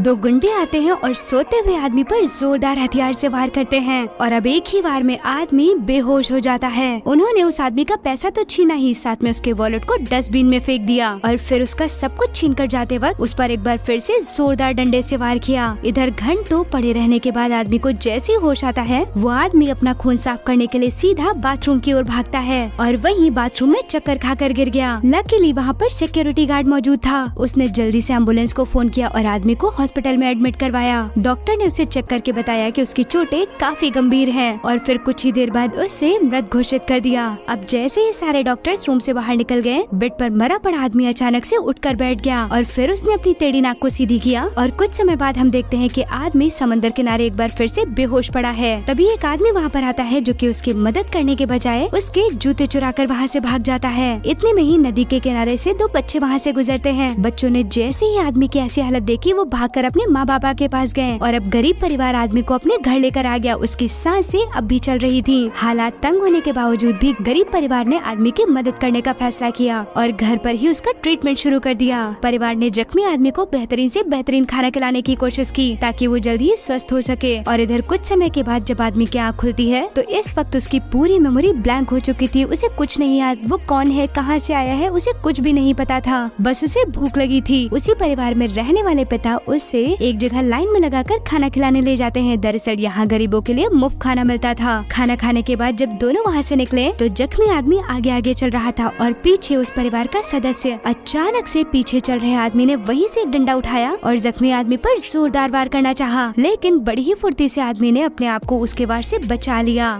दो गुंडे आते हैं और सोते हुए आदमी पर जोरदार हथियार से वार करते हैं और अब एक ही वार में आदमी बेहोश हो जाता है। उन्होंने उस आदमी का पैसा तो छीना ही, साथ में उसके वॉलेट को डस्टबिन में फेंक दिया और फिर उसका सब कुछ छीन कर जाते वक्त उस पर एक बार फिर से जोरदार डंडे से वार किया। इधर घंटों पड़े रहने के बाद आदमी को जैसे ही होश आता है, वो आदमी अपना खून साफ करने के लिए सीधा बाथरूम की ओर भागता है और वहीं बाथरूम में चक्कर खाकर गिर गया। लकीली वहाँ पर सिक्योरिटी गार्ड मौजूद था। उसने जल्दी से एम्बुलेंस को फोन किया और आदमी को हॉस्पिटल में एडमिट करवाया। डॉक्टर ने उसे चेक करके बताया कि उसकी चोटें काफी गंभीर हैं और फिर कुछ ही देर बाद उसे मृत घोषित कर दिया। अब जैसे ही सारे डॉक्टर्स रूम से बाहर निकल गए, बेड पर मरा पड़ा आदमी अचानक से उठकर बैठ गया और फिर उसने अपनी टेढ़ी नाक को सीधी किया और कुछ समय बाद हम देखते हैं कि आदमी समंदर किनारे एक बार फिर से बेहोश पड़ा है। तभी एक आदमी वहाँ पर आता है जो कि उसकी मदद करने के बजाय उसके जूते चुराकर वहाँ से भाग जाता है। इतने में ही नदी के किनारे से दो बच्चे वहाँ से गुजरते हैं। बच्चों ने जैसे ही आदमी की ऐसी हालत देखी, वो भागकर अपने माँ बाप के पास गए और अब गरीब परिवार आदमी को अपने घर लेकर आ गया। उसकी सांसें अब भी चल रही थी। हालात तंग होने के बावजूद भी गरीब परिवार ने आदमी की मदद करने का फैसला किया और घर पर ही उसका ट्रीटमेंट शुरू कर दिया। परिवार ने जख्मी आदमी को बेहतरीन से बेहतरीन खाना खिलाने की कोशिश की ताकि वो जल्दी ही स्वस्थ हो सके। और इधर कुछ समय के बाद जब आदमी की आँख खुलती है तो इस वक्त उसकी पूरी मेमोरी ब्लैंक हो चुकी थी। उसे कुछ नहीं याद, वो कौन है, कहाँ से आया है, उसे कुछ भी नहीं पता था। बस उसे भूख लगी थी। उसी परिवार में रहने वाले पिता उससे एक जगह लाइन में लगाकर खाना खिलाने ले जाते हैं। दरअसल यहाँ गरीबों के लिए मुफ्त खाना मिलता था। खाना खाने के बाद जब दोनों वहाँ से निकले तो जख्मी आदमी आगे आगे चल रहा था और पीछे उस परिवार का सदस्य। अचानक से पीछे चल रहे आदमी ने वहीं से एक डंडा उठाया और जख्मी आदमी पर जोरदार वार करना चाहा, लेकिन बड़ी ही फुर्ती से आदमी ने अपने आप को उसके वार से बचा लिया।